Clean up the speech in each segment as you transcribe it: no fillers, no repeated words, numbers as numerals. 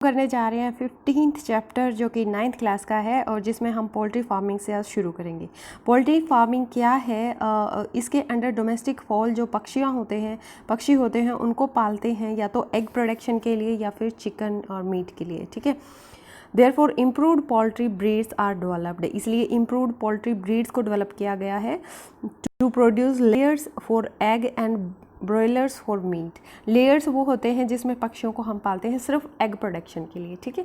करने जा रहे हैं 15th चैप्टर जो कि 9th क्लास का है और जिसमें हम पोल्ट्री फार्मिंग से आज शुरू करेंगे। पोल्ट्री फार्मिंग क्या है? इसके अंडर डोमेस्टिक फॉल जो पक्षी होते हैं उनको पालते हैं या तो एग प्रोडक्शन के लिए या फिर चिकन और मीट के लिए, ठीक है। Therefore improved poultry breeds are developed, इसलिए इम्प्रूव्ड पोल्ट्री ब्रीड्स को डेवलप किया गया है to produce layers for egg and broilers for meat. Layers वो होते हैं जिसमें पक्षियों को हम पालते हैं सिर्फ एग प्रोडक्शन के लिए, ठीक है।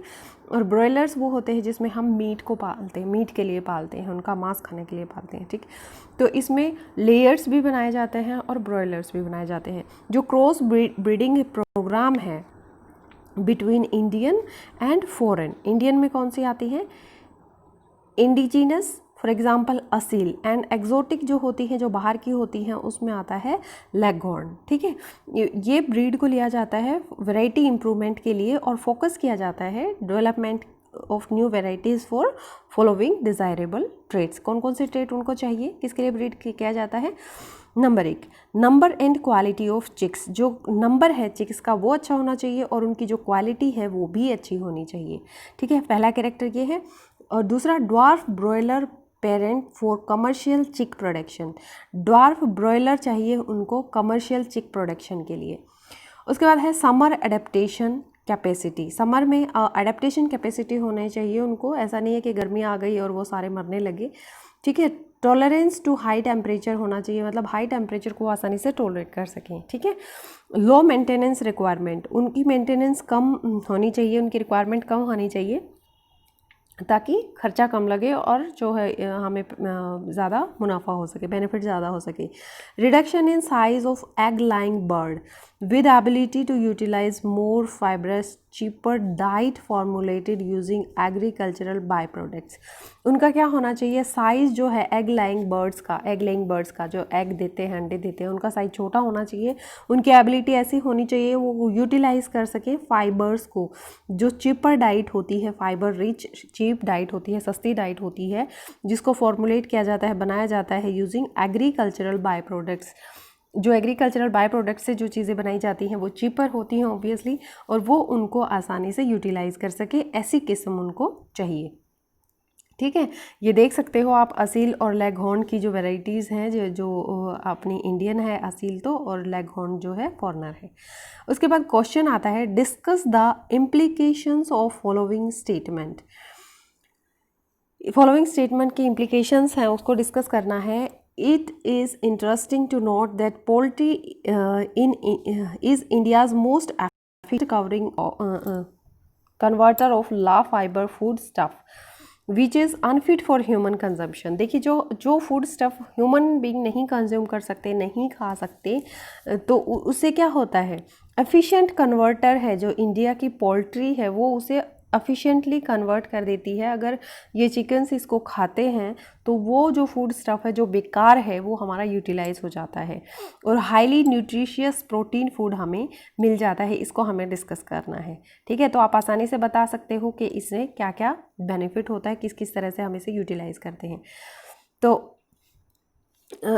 और ब्रॉयलर्स वो होते हैं जिसमें हम मीट को पालते हैं, मीट के लिए पालते हैं, उनका मांस खाने के लिए पालते हैं, ठीक। तो इसमें लेयर्स भी बनाए जाते हैं और ब्रॉयलर्स भी बनाए जाते हैं। जो क्रॉस ब्रीडिंग प्रोग्राम है between Indian and foreign, Indian में कौन सी आती है? Indigenous, for example Aseel, and exotic जो होती है, जो बाहर की होती हैं, उसमें आता है लेगहॉर्न, ठीक है। ये ब्रीड को लिया जाता है वैरायटी इंप्रूवमेंट के लिए और फोकस किया जाता है development of new varieties for following desirable traits. कौन कौन से ट्रेड उनको चाहिए, किसके लिए ब्रीड किया जाता है? Number 1, number and quality of chicks, जो नंबर है चिक्स का वो अच्छा होना चाहिए और उनकी जो क्वालिटी है वो भी अच्छी होनी चाहिए, ठीक है। पहला कैरेक्टर ये है। और दूसरा, dwarf broiler parent for commercial चिक प्रोडक्शन, ड्वार्फ ब्रॉयलर चाहिए उनको कमर्शियल चिक प्रोडक्शन के लिए। उसके बाद है समर एडेप्टेशन कैपेसिटी, समर में एडेप्टेशन कैपेसिटी होनी चाहिए उनको, ऐसा नहीं है कि गर्मी आ गई और वो सारे मरने लगे, ठीक है। टॉलरेंस टू हाई टेम्परेचर होना चाहिए, मतलब हाई टेम्परेचर को आसानी से टॉलरेट कर सकें, ठीक है। लो मेंटेनेंस रिक्वायरमेंट, उनकी मेंटेनेंस कम होनी चाहिए, उनकी रिक्वायरमेंट कम होनी चाहिए ताकि खर्चा कम लगे और जो है हमें ज़्यादा मुनाफा हो सके, बेनिफिट ज़्यादा हो सके। Reduction in size of egg laying bird with ability to utilize more fibrous cheaper diet formulated using agricultural by products. उनका क्या होना चाहिए? साइज़ जो है एग लेइंग बर्ड्स का जो एग देते हैं, अंडे देते हैं, उनका साइज छोटा होना चाहिए। उनकी एबिलिटी ऐसी होनी चाहिए वो यूटिलाइज कर सके फाइबर्स को, जो चीपर डाइट होती है, फाइबर रिच चीप डाइट होती है, सस्ती डाइट होती है, जिसको फॉर्मुलेट किया जाता है, बनाया जाता है यूजिंग एग्रीकल्चरल बाय प्रोडक्ट्स। जो एग्रीकल्चरल बाय प्रोडक्ट से जो चीज़ें बनाई जाती हैं वो चीपर होती हैं ऑब्वियसली, और वो उनको आसानी से यूटिलाइज कर सके, ऐसी किस्म उनको चाहिए, ठीक है। ये देख सकते हो आप असील और लेगहॉर्न की जो वैरायटीज़ हैं, जो अपनी इंडियन है असील तो, और लेगहॉर्न जो है फॉरेनर है। उसके बाद क्वेश्चन आता है, discuss the implications of following statement. Following statement की इम्प्लीकेशंस हैं उसको डिस्कस करना है। It is interesting to note that poultry is India's most efficient converter of low fiber food stuff, which is unfit for human consumption। देखिए जो food stuff human being नहीं consume कर सकते, नहीं खा सकते, तो उससे क्या होता है? एफिशिएंट कन्वर्टर है जो इंडिया की पोल्ट्री है, वो उसे एफिशिएंटली कन्वर्ट कर देती है। अगर ये चिकन्स इसको खाते हैं तो वो जो फूड स्टफ़ है जो बेकार है वो हमारा यूटिलाइज हो जाता है और हाईली न्यूट्रिशियस प्रोटीन फूड हमें मिल जाता है। इसको हमें डिस्कस करना है, ठीक है। तो आप आसानी से बता सकते हो कि इससे क्या क्या बेनिफिट होता है, किस किस तरह से हम इसे यूटिलाइज करते हैं। तो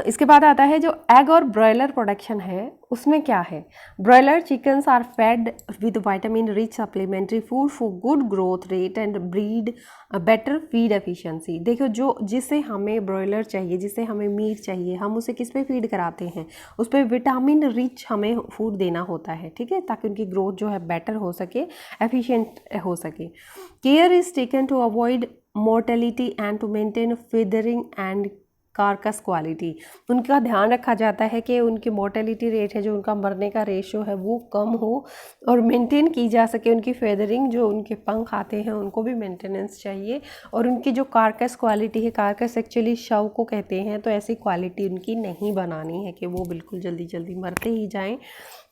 इसके बाद आता है जो एग और ब्रॉयलर प्रोडक्शन है, उसमें क्या है? Broiler chickens are fed with vitamin rich supplementary food for good growth rate and breed better feed efficiency. देखो जो जिसे हमें ब्रॉयलर चाहिए, जिसे हमें मीट चाहिए, हम उसे किस पे फीड कराते हैं? उस पर विटामिन रिच हमें फूड देना होता है, ठीक है, ताकि उनकी ग्रोथ जो है बेटर हो सके, एफिशिएंट हो सके। Care is taken to avoid mortality and to maintain feathering and carcass quality. उनका ध्यान रखा जाता है कि उनकी मोर्टेलिटी रेट है, जो उनका मरने का रेशो है, वो कम हो और मेंटेन की जा सके। उनकी फेदरिंग, जो उनके पंख आते हैं, उनको भी मेंटेनेंस चाहिए। और उनकी जो कार्कस क्वालिटी है, कार्कस एक्चुअली शव को कहते हैं, तो ऐसी क्वालिटी उनकी नहीं बनानी है कि वो बिल्कुल जल्दी जल्दी मरते ही जाएं,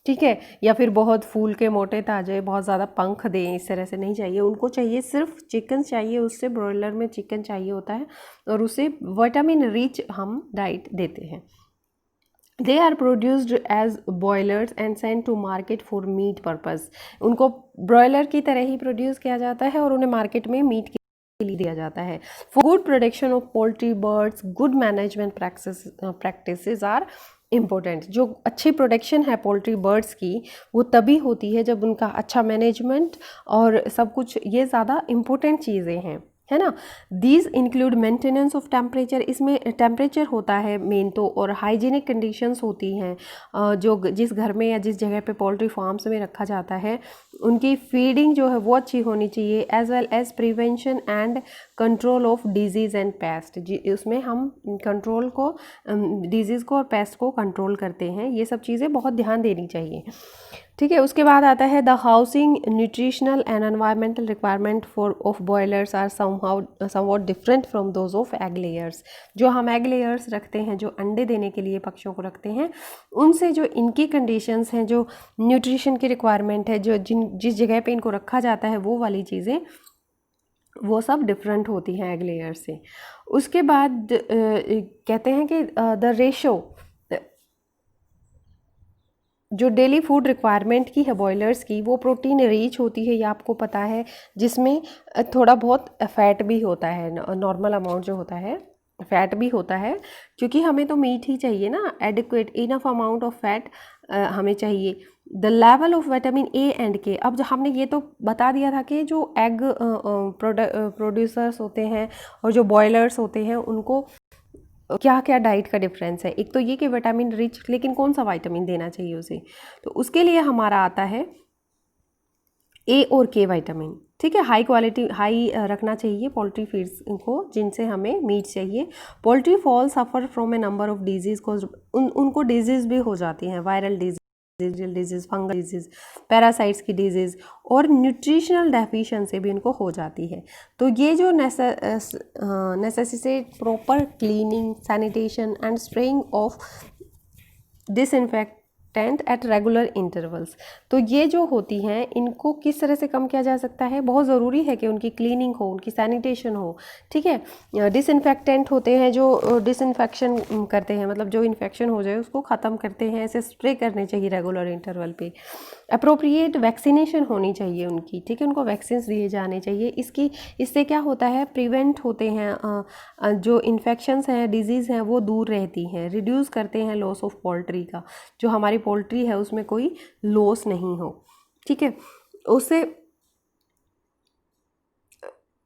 ठीक है, या फिर बहुत फूल के मोटे ताजे बहुत ज़्यादा पंख दें, इस तरह से नहीं चाहिए। उनको चाहिए सिर्फ चिकन चाहिए, उससे ब्रॉयलर में चिकन चाहिए होता है और उसे विटामिन रिच हम डाइट देते हैं। They are produced as boilers and send to market for meat purpose. उनको ब्रॉयलर की तरह ही प्रोड्यूस किया जाता है और उन्हें मार्केट में मीट के लिए दिया जाता है। For good production of poultry birds good management practices are important. जो अच्छी प्रोटेक्शन है पोल्ट्री बर्ड्स की वो तभी होती है जब उनका अच्छा मैनेजमेंट और सब कुछ, ये ज़्यादा इम्पोर्टेंट चीज़ें हैं, है ना। These include maintenance of temperature, इसमें टेम्परेचर होता है मेन तो, और हाइजीनिक कंडीशंस होती हैं। जिस घर में या जिस जगह पे पोल्ट्री फार्म्स में रखा जाता है उनकी फीडिंग जो है वो अच्छी होनी चाहिए, as well as prevention and control of disease and pest. उसमें हम कंट्रोल को, डिजीज़ को और पेस्ट को कंट्रोल करते हैं, ये सब चीज़ें बहुत ध्यान देनी चाहिए, ठीक है। उसके बाद आता है the housing, nutritional and environmental requirement for of boilers are somewhat different from those of egg layers. जो हम एग लेयर्स रखते हैं, जो अंडे देने के लिए पक्षियों को रखते हैं, उनसे जो इनकी कंडीशंस हैं, जो न्यूट्रिशन की रिक्वायरमेंट है, जो जिस जगह पे इनको रखा जाता है वो वाली चीज़ें, वो सब डिफरेंट होती हैं एग लेयर से। उसके बाद कहते हैं कि द रेशो, जो डेली फूड रिक्वायरमेंट की है बॉयलर्स की, वो प्रोटीन रिच होती है, ये आपको पता है, जिसमें थोड़ा बहुत फैट भी होता है, नॉर्मल अमाउंट जो होता है फैट भी होता है, क्योंकि हमें तो मीट ही चाहिए ना, adequate enough amount of fat हमें चाहिए। The level of vitamin A and के, अब जो हमने ये तो बता दिया था कि जो एग प्रोड्यूसर्स होते हैं और जो बॉयलर्स होते हैं उनको क्या क्या डाइट का डिफरेंस है। एक तो ये कि विटामिन रिच, लेकिन कौन सा विटामिन देना चाहिए उसे, तो उसके लिए हमारा आता है ए और के विटामिन, ठीक है। हाई क्वालिटी, हाई रखना चाहिए पोल्ट्री फीड्स को, जिनसे हमें मीट चाहिए। Poultry fowl suffer from a number of disease को, उनको डिजीज़ भी हो जाती हैं, viral disease, fungal disease, parasites की डिजीज़, और न्यूट्रिशनल डेफिशिएंसी भी इनको हो जाती है। तो ये जो necessitate proper cleaning, sanitation and spraying of disinfectant at regular intervals, तो ये जो होती हैं इनको किस तरह से कम किया जा सकता है। बहुत ज़रूरी है कि उनकी क्लीनिंग हो, उनकी सैनिटेशन हो, ठीक है। डिसइंफेक्टेंट होते हैं जो डिसइंफेक्शन करते हैं, मतलब जो इन्फेक्शन हो जाए उसको ख़त्म करते हैं, ऐसे स्प्रे करने चाहिए रेगुलर इंटरवल पे। अप्रोप्रिएट वैक्सीनेशन होनी चाहिए उनकी, ठीक है, उनको वैक्सीन दिए जाने चाहिए। इससे क्या होता है, प्रिवेंट होते हैं, जो इन्फेक्शंस हैं, डिजीज़ हैं, वो दूर रहती हैं, रिड्यूस करते हैं लॉस ऑफ पोल्ट्री का, जो हमारी पोल्ट्री है उसमें कोई लॉस नहीं हो, ठीक है। उससे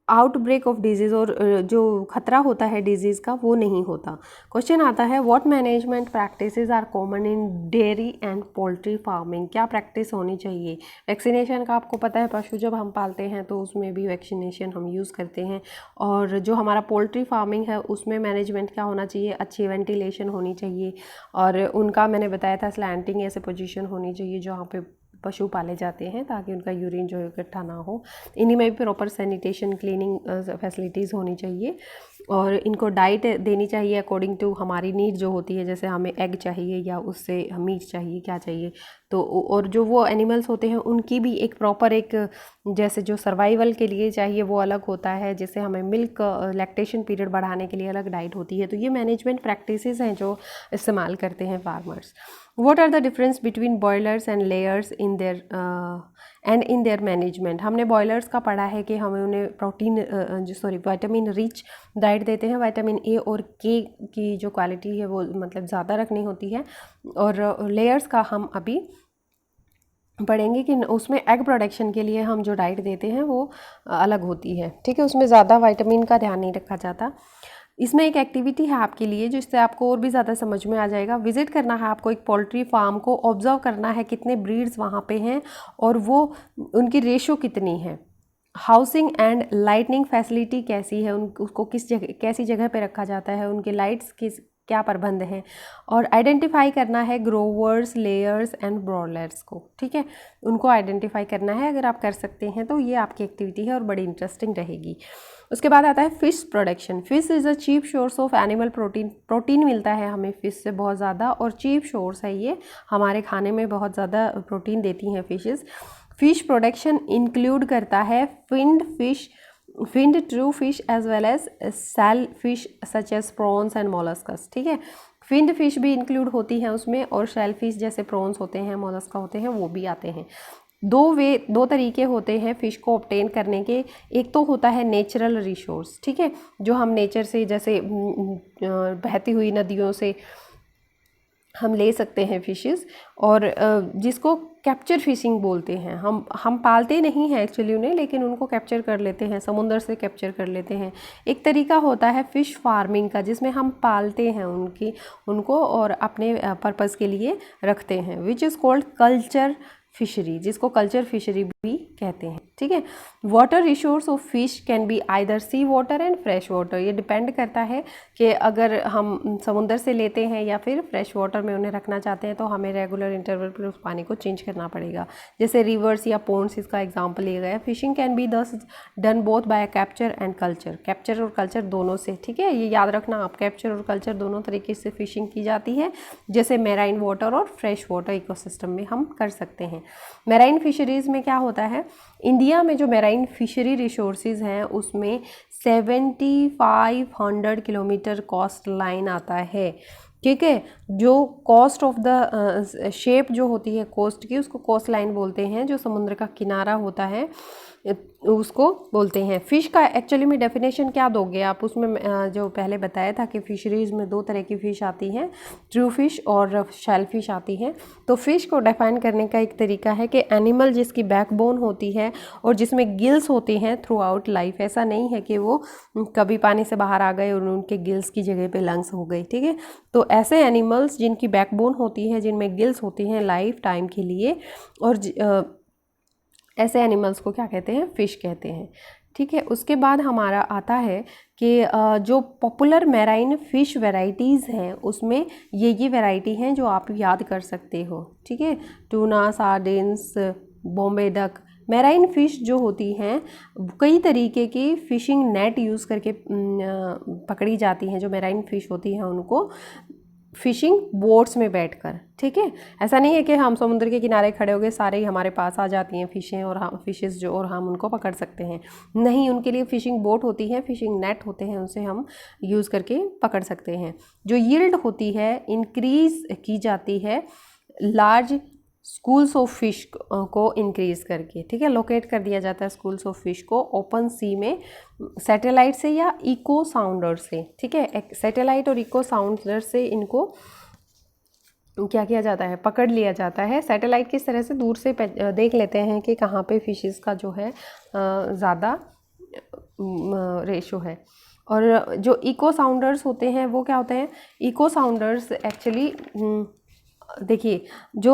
आउटब्रेक ऑफ डिजीज़, और जो खतरा होता है डिजीज़ का वो नहीं होता। क्वेश्चन आता है what management practices are common in dairy and poultry farming, क्या प्रैक्टिस होनी चाहिए। वैक्सीनेशन का आपको पता है, पशु जब हम पालते हैं तो उसमें भी वैक्सीनेशन हम यूज़ करते हैं, और जो हमारा पोल्ट्री फार्मिंग है उसमें मैनेजमेंट क्या होना चाहिए, अच्छी वेंटिलेशन होनी चाहिए, और उनका मैंने बताया था स्लैंटिंग ऐसे पोजीशन होनी चाहिए जहाँ पे पशु पाले जाते हैं, ताकि उनका यूरिन जो है इकट्ठा ना हो। इन्हीं में भी प्रॉपर सैनिटेशन, क्लीनिंग फैसिलिटीज़ होनी चाहिए, और इनको डाइट देनी चाहिए अकॉर्डिंग टू हमारी नीड जो होती है, जैसे हमें एग चाहिए या उससे मीट चाहिए, क्या चाहिए। तो और जो वो एनिमल्स होते हैं उनकी भी एक प्रॉपर, एक जैसे जो सर्वाइवल के लिए चाहिए वो अलग होता है, जैसे हमें मिल्क लैक्टेशन पीरियड बढ़ाने के लिए अलग डाइट होती है। तो ये मैनेजमेंट प्रैक्टिसेस हैं जो इस्तेमाल करते हैं farmers. What are the difference between boilers and layers in their and in their management? हमने बॉयलर्स का पढ़ा है कि हमें उन्हें विटामिन रिच डाइट देते हैं। विटामिन ए और के की जो क्वालिटी है वो मतलब ज़्यादा रखनी होती है, और लेयर्स का हम अभी पढ़ेंगे कि उसमें एग प्रोडक्शन के लिए हम जो डाइट देते हैं वो अलग होती है, ठीक है। उसमें ज़्यादा विटामिन का ध्यान नहीं रखा जाता। इसमें एक एक्टिविटी है आपके लिए जिससे आपको और भी ज़्यादा समझ में आ जाएगा। विजिट करना है आपको एक पोल्ट्री फार्म को, ऑब्जर्व करना है कितने ब्रीड्स वहाँ पे हैं और वो उनकी रेशो कितनी है, हाउसिंग एंड लाइटनिंग फैसिलिटी कैसी है, उसको किस जगह, कैसी जगह पे रखा जाता है, उनके लाइट्स किस क्या प्रबंध हैं, और आइडेंटिफाई करना है ग्रोवर्स, लेयर्स एंड ब्रॉयलर्स को, ठीक है, उनको आइडेंटिफाई करना है। अगर आप कर सकते हैं तो ये आपकी एक्टिविटी है और बड़ी इंटरेस्टिंग रहेगी। उसके बाद आता है fish production. Fish is a cheap source of animal protein. Protein मिलता है हमें फिश से बहुत ज़्यादा, और चीप सोर्स है ये, हमारे खाने में बहुत ज़्यादा प्रोटीन देती हैं फिशेस। फिश प्रोडक्शन इंक्लूड करता है finned true fish as well as shell fish such as prawns and molluscs, ठीक है। फिन्ड फिश भी इंक्लूड होती है उसमें, और शेल फिश जैसे प्रॉन्स होते हैं, मोलस्का होते हैं, वो भी आते हैं। दो तरीके होते हैं फ़िश को ऑब्टेन करने के। एक तो होता है नेचुरल रिसोर्स, ठीक है, जो हम नेचर से, जैसे बहती हुई नदियों से हम ले सकते हैं फिशेस, और जिसको कैप्चर फिशिंग बोलते हैं। हम पालते नहीं हैं एक्चुअली उन्हें, लेकिन उनको कैप्चर कर लेते हैं, समुंदर से कैप्चर कर लेते हैं। एक तरीका होता है फ़िश फार्मिंग का, जिसमें हम पालते हैं उनको और अपने पर्पज़ के लिए रखते हैं, which is called culture fishery, जिसको कल्चर फिशरी भी कहते हैं। ठीक है। Water resource of fish can be either sea water and fresh water. ये डिपेंड करता है कि अगर हम समुंदर से लेते हैं या फिर फ्रेश वाटर में उन्हें रखना चाहते हैं तो हमें रेगुलर इंटरवल पर उस पानी को चेंज करना पड़ेगा। जैसे रिवर्स या पोन्ड्स इसका एग्जाम्पल लिया गया है। Fishing can be thus done both by capture and culture. Capture और कल्चर दोनों से, ठीक है, ये याद रखना आप, कैप्चर और कल्चर दोनों तरीके से फिशिंग की जाती है, जैसे मैराइन वाटर और फ्रेश वाटर इकोसिस्टम में हम कर सकते हैं। मैराइन फिशरीज़ में क्या होता है, इंडिया में जो मैराइन फिशरी रिसोर्सेज हैं उसमें 7500 किलोमीटर कोस्ट लाइन आता है। ठीक है। जो कॉस्ट ऑफ द शेप जो होती है कोस्ट की, उसको कोस्ट लाइन बोलते हैं। जो समुद्र का किनारा होता है उसको बोलते हैं। फ़िश का एक्चुअली में डेफिनेशन क्या दोगे आप, उसमें जो पहले बताया था कि फिशरीज़ में दो तरह की फ़िश आती हैं, ट्रू फिश और शेल फिश आती हैं। तो फ़िश को डिफाइन करने का एक तरीका है कि एनिमल जिसकी बैकबोन होती है और जिसमें गिल्स होती हैं थ्रू आउट लाइफ। ऐसा नहीं है कि वो कभी पानी से बाहर आ गए और उनके गिल्स की जगह पे लंग्स हो गई। ठीक है। तो ऐसे एनिमल्स जिनकी बैकबोन होती है, जिनमें गिल्स होती हैं लाइफ टाइम के लिए, और ऐसे एनिमल्स को क्या कहते हैं, फ़िश कहते हैं। ठीक है। उसके बाद हमारा आता है कि जो पॉपुलर मैराइन फ़िश वैरायटीज़ हैं उसमें ये वैरायटी हैं जो आप याद कर सकते हो। ठीक है। Tuna, sardines, Bombay duck. Marine fish जो होती हैं कई तरीके की फ़िशिंग नेट यूज़ करके पकड़ी जाती हैं। जो मैराइन फ़िश होती हैं उनको फिशिंग बोट्स में बैठकर। ठीक है। ऐसा नहीं है कि हम समुद्र के किनारे खड़े हो गए, सारे ही हमारे पास आ जाती हैं फ़िशें और हम फ़िशेस जो, और हम उनको पकड़ सकते हैं। नहीं, उनके लिए फ़िशिंग बोट होती है, फ़िशिंग नेट होते हैं, उनसे हम यूज़ करके पकड़ सकते हैं। जो यील्ड होती है इंक्रीज़ की जाती है लार्ज स्कूल्स ऑफ फिश को इंक्रीज़ करके। ठीक है। लोकेट कर दिया जाता है स्कूल्स ऑफ फिश को ओपन सी में सैटेलाइट से या इको साउंडर से। ठीक है। सैटेलाइट और इको साउंडर से इनको क्या किया जाता है, पकड़ लिया जाता है। सैटेलाइट किस तरह से दूर से देख लेते हैं कि कहाँ पे फिशेस का जो है ज़्यादा रेशो है। और जो इको साउंडर्स होते हैं वो क्या होते हैं, इको साउंडर्स एक्चुअली देखिए जो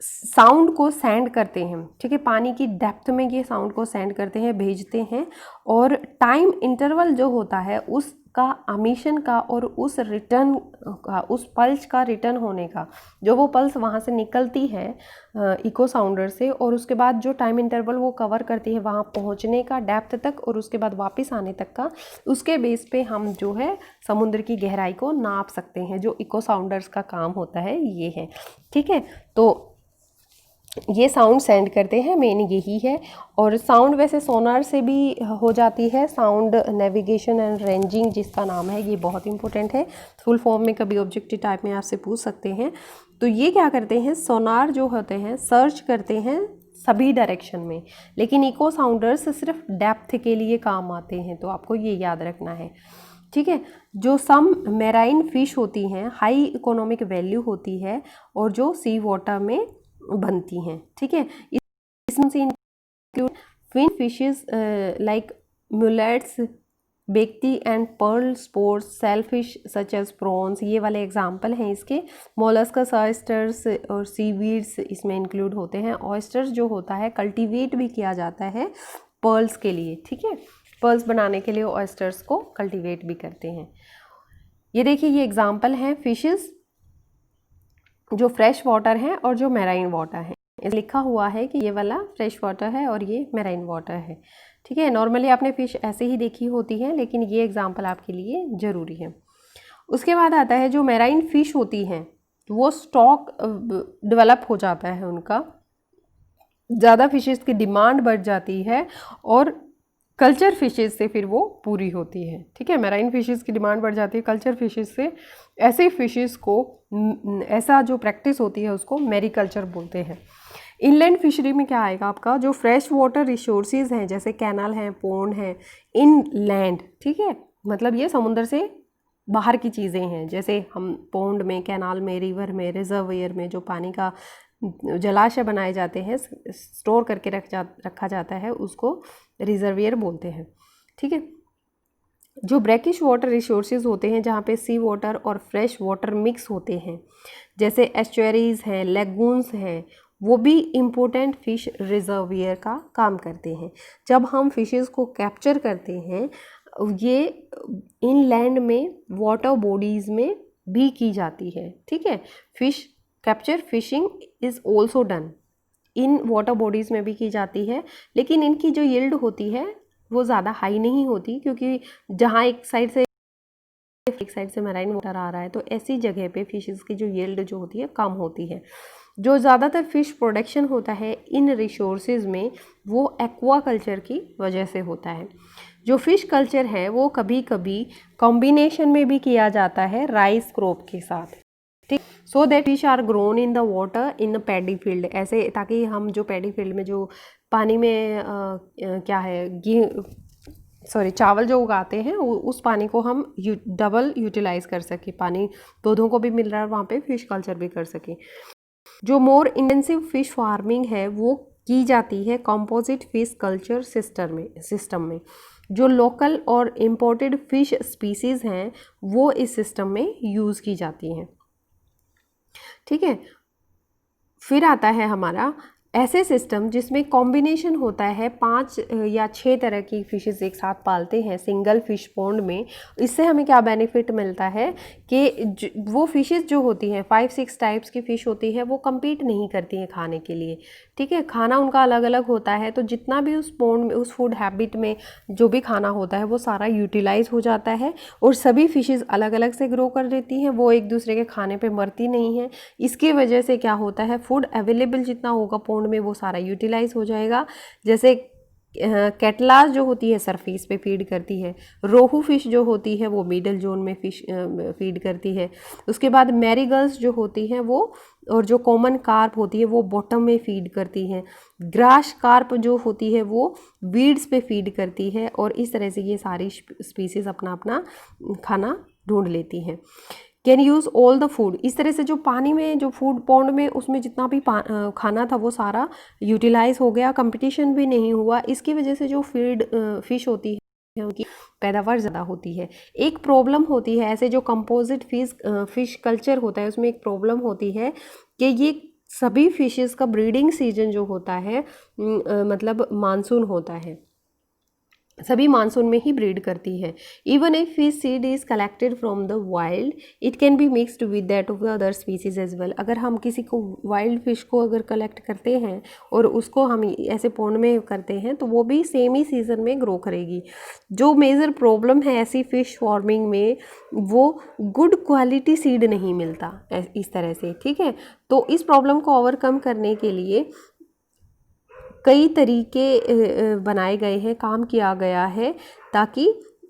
साउंड को सेंड करते हैं। ठीक है। पानी की डेप्थ में ये साउंड को सेंड करते हैं, भेजते हैं, और टाइम इंटरवल जो होता है उसका एमिशन का और उस रिटर्न का, उस पल्स का रिटर्न होने का, जो वो पल्स वहाँ से निकलती है इको साउंडर से, और उसके बाद जो टाइम इंटरवल वो कवर करती है वहाँ पहुँचने का डेप्थ तक और उसके बाद वापस आने तक का, उसके बेस पे हम जो है समुद्र की गहराई को नाप सकते हैं। जो इको साउंडर्स का काम होता है ये है। ठीक है। तो ये साउंड सेंड करते हैं, मेन यही है। और साउंड वैसे सोनार से भी हो जाती है। साउंड नेविगेशन एंड रेंजिंग जिसका नाम है, ये बहुत इंपॉर्टेंट है। फुल फॉर्म में कभी ऑब्जेक्टिव टाइप में आपसे पूछ सकते हैं। तो ये क्या करते हैं, सोनार जो होते हैं सर्च करते हैं सभी डायरेक्शन में, लेकिन इको साउंडर्स सिर्फ डेप्थ के लिए काम आते हैं। तो आपको ये याद रखना है। ठीक है। जो सम मैराइन फिश होती हैं हाई इकोनॉमिक वैल्यू होती है और जो सी वाटर में बनती हैं। ठीक है। इसमें से include fin fishes like mullets, bekti and pearl spots, shellfish such as prawns, ये वाले एग्जाम्पल हैं इसके। मोलस्कस, ऑयस्टर्स और सीवीड्स इसमें इंक्लूड होते हैं। ऑयस्टर्स जो होता है कल्टीवेट भी किया जाता है पर्ल्स के लिए। ठीक है। पर्ल्स बनाने के लिए ऑयस्टर्स को कल्टीवेट भी करते हैं। ये देखिए ये एग्जाम्पल हैं फिशेस जो फ्रेश वाटर हैं और जो मैराइन वाटर है। इस लिखा हुआ है कि ये वाला फ्रेश वाटर है और ये मैराइन वाटर है। ठीक है। नॉर्मली आपने फ़िश ऐसे ही देखी होती है, लेकिन ये एग्जांपल आपके लिए ज़रूरी है। उसके बाद आता है जो मैराइन फ़िश होती हैं वो स्टॉक डेवलप हो जाता है उनका, ज़्यादा फिशेस की डिमांड बढ़ जाती है और कल्चर फिशेस से फिर वो पूरी होती है। ठीक है। मैराइन फिशेस की डिमांड बढ़ जाती है कल्चर फिशेस से। ऐसे फिशेस को ऐसा जो प्रैक्टिस होती है उसको मैरीकल्चर बोलते हैं। इनलैंड फिशरी में क्या आएगा आपका, जो फ्रेश वाटर रिसोर्सेज हैं जैसे कैनाल हैं, पोंड हैं, इनलैंड। ठीक है। मतलब ये समुद्र से बाहर की चीज़ें हैं, जैसे हम पौंड में, कैनाल में, रिवर में, रिजर्वियर में जो पानी का जलाशय बनाए जाते हैं, स्टोर करके रखा जाता है, उसको रिजर्वियर बोलते हैं। ठीक है। जो ब्रैकिश वाटर रिसोर्सेज होते हैं, जहाँ पे सी वाटर और फ्रेश वाटर मिक्स होते हैं, जैसे एस्चुअरीज हैं, लेगून्स हैं, वो भी इम्पोर्टेंट फिश रिजर्वियर का काम करते हैं। जब हम फिशेस को कैप्चर करते हैं, ये इनलैंड में वाटर बॉडीज़ में भी की जाती है। ठीक है। Fish capture fishing is also done in water bodies में भी की जाती है, लेकिन इनकी जो यील्ड होती है वो ज़्यादा हाई नहीं होती, क्योंकि जहाँ एक साइड से मैराइन वाटर आ रहा है, तो ऐसी जगह पे फिशेस की जो यील्ड जो होती है कम होती है। जो ज़्यादातर फिश प्रोडक्शन होता है इन रिसोर्सेज में, वो एक्वा कल्चर की वजह से होता है। जो फिश कल्चर है वो कभी कभी कॉम्बिनेशन में भी किया जाता है राइस क्रॉप के साथ, ठीक, so that fish are grown in the water in paddy field, ऐसे ताकि हम जो पैडी फील्ड में जो पानी में क्या है चावल जो उगाते हैं, उस पानी को हम डबल यूटिलाइज कर सके, पानी पौधों को भी मिल रहा है, वहाँ पे फिश कल्चर भी कर सके। जो मोर इंटेंसिव फिश फार्मिंग है वो की जाती है कंपोजिट फिश कल्चर सिस्टम में। जो लोकल और इम्पोर्टेड फिश स्पीसीज़ हैं वो इस सिस्टम में यूज़ की जाती हैं। ठीक है। फिर आता है हमारा ऐसे सिस्टम जिसमें कॉम्बिनेशन होता है 5 या 6 तरह की फिशेस एक साथ पालते हैं सिंगल फिश पॉन्ड में। इससे हमें क्या बेनिफिट मिलता है कि वो फिशेस जो होती हैं 5-6 टाइप्स की फ़िश होती है, वो compete नहीं करती हैं खाने के लिए। ठीक है। खाना उनका अलग अलग होता है, तो जितना भी उस पॉन्ड में, उस फूड हैबिट में जो भी खाना होता है वो सारा यूटिलाइज हो जाता है, और सभी फिशेस अलग अलग से ग्रो कर देती हैं, वो एक दूसरे के खाने पे मरती नहीं हैं। इसकी वजह से क्या होता है, फूड अवेलेबल जितना होगा पॉन्ड में वो सारा यूटिलाइज हो जाएगा। जैसे कैटलास जो होती है सरफेस पे फीड करती है, रोहू फिश जो होती है वो मिडल जोन में फिश फीड करती है। उसके बाद मैरीगल्स जो होती हैं वो, और जो कॉमन कार्प होती है वो बॉटम में फीड करती हैं। ग्रास कार्प जो होती है वो वीड्स पे फीड करती है, और इस तरह से ये सारी स्पीसीज अपना अपना खाना ढूंढ लेती हैं। Can use all the food, इस तरह से जो पानी में, जो फूड पॉन्ड में, उसमें जितना भी खाना था वो सारा यूटिलाइज हो गया, कंपटीशन भी नहीं हुआ। इसकी वजह से जो फिश होती है उनकी पैदावार ज़्यादा होती है। एक प्रॉब्लम होती है ऐसे जो कंपोजिट फिश कल्चर होता है, उसमें एक प्रॉब्लम होती है कि ये सभी फिशेस का ब्रीडिंग सीजन जो होता है मतलब मानसून होता है, सभी मानसून में ही ब्रीड करती है। Even if fish seed is collected from the wild, it can be mixed with that of the other species as well. अगर हम किसी को वाइल्ड फिश को अगर कलेक्ट करते हैं और उसको हम ऐसे पॉन्ड में करते हैं, तो वो भी सेम ही सीजन में ग्रो करेगी। जो मेजर प्रॉब्लम है ऐसी फिश फार्मिंग में, वो गुड क्वालिटी सीड नहीं मिलता इस तरह से। ठीक है। तो इस प्रॉब्लम को ओवरकम करने के लिए कई तरीके बनाए गए हैं, काम किया गया है, ताकि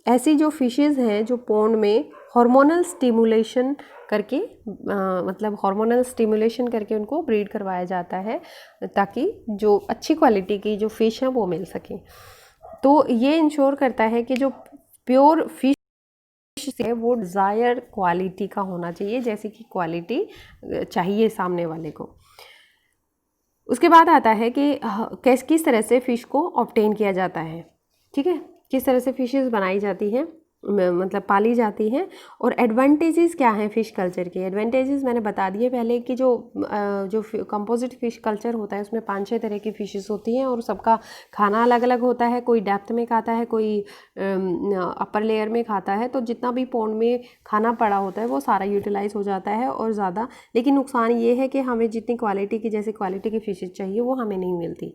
ऐसी जो फिशेस हैं जो पॉन्ड में हार्मोनल स्टिमुलेशन करके मतलब हार्मोनल स्टिमुलेशन करके उनको ब्रीड करवाया जाता है, ताकि जो अच्छी क्वालिटी की जो फ़िश हैं वो मिल सके। तो ये इंश्योर करता है कि जो प्योर फिश है वो डिज़ायर क्वालिटी का होना चाहिए, जैसी कि क्वालिटी चाहिए सामने वाले को। उसके बाद आता है कि किस तरह से फ़िश को ऑब्टेन किया जाता है। ठीक है। किस तरह से फ़िशेस बनाई जाती हैं, मतलब पाली जाती हैं, और एडवांटेजेस क्या हैं फ़िश कल्चर के। एडवांटेजेस मैंने बता दिए पहले कि जो कंपोजिट फ़िश कल्चर होता है उसमें 5-6 तरह की फ़िशेस होती हैं, और सबका खाना अलग अलग होता है। कोई डेप्थ में खाता है, कोई अपर लेयर में खाता है, तो जितना भी पॉन्ड में खाना पड़ा होता है वो सारा यूटिलाइज हो जाता है और ज़्यादा। लेकिन नुकसान ये है कि हमें जितनी क्वालिटी की, जैसे क्वालिटी की फ़िशेस चाहिए वो हमें नहीं मिलती।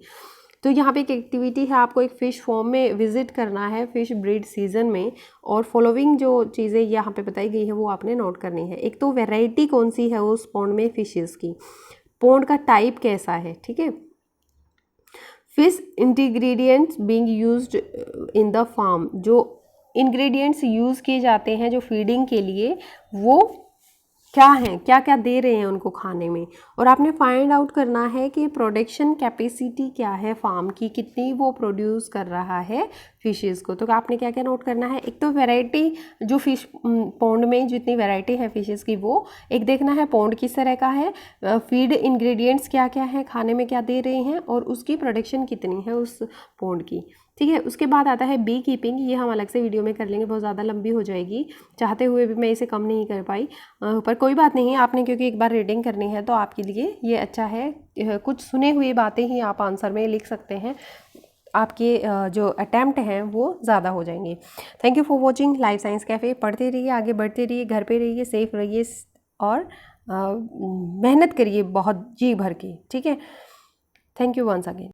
तो यहाँ पे एक एक्टिविटी है, आपको एक फ़िश फॉर्म में विज़िट करना है फ़िश ब्रीड सीज़न में, और फॉलोइंग जो चीज़ें यहाँ पे बताई गई है वो आपने नोट करनी है। एक तो वैरायटी कौन सी है उस पॉन्ड में फ़िशेस की, पॉन्ड का टाइप कैसा है। ठीक है। Fish ingredients being used in the farm, जो इंग्रेडिएंट्स यूज़ किए जाते हैं जो फीडिंग के लिए, वो क्या है, क्या क्या दे रहे हैं उनको खाने में, और आपने फाइंड आउट करना है कि प्रोडक्शन कैपेसिटी क्या है फार्म की, कितनी वो प्रोड्यूस कर रहा है फिशेस को। तो आपने क्या क्या नोट करना है, एक तो वैरायटी, जो फिश पॉन्ड में जितनी वैरायटी है फिशेस की वो एक देखना है, पॉन्ड किस तरह का है, फीड इंग्रेडिएंट्स क्या क्या है, खाने में क्या दे रहे हैं, और उसकी प्रोडक्शन कितनी है उस पॉन्ड की। ठीक है, उसके बाद आता है बी कीपिंग, ये हम अलग से वीडियो में कर लेंगे, बहुत ज़्यादा लंबी हो जाएगी, चाहते हुए भी मैं इसे कम नहीं कर पाई, पर कोई बात नहीं, आपने क्योंकि एक बार रीडिंग करनी है तो आपके लिए ये अच्छा है, कुछ सुने हुए बातें ही आप आंसर में लिख सकते हैं, आपके जो अटैम्प्ट हैं वो ज़्यादा हो जाएंगे। Thank you for watching life science cafe. पढ़ते रहिए, आगे बढ़ते रहिए, घर पे रहिए, सेफ रहिए, और मेहनत करिए बहुत जी भर के। ठीक है, थैंक यू वंस अगेन।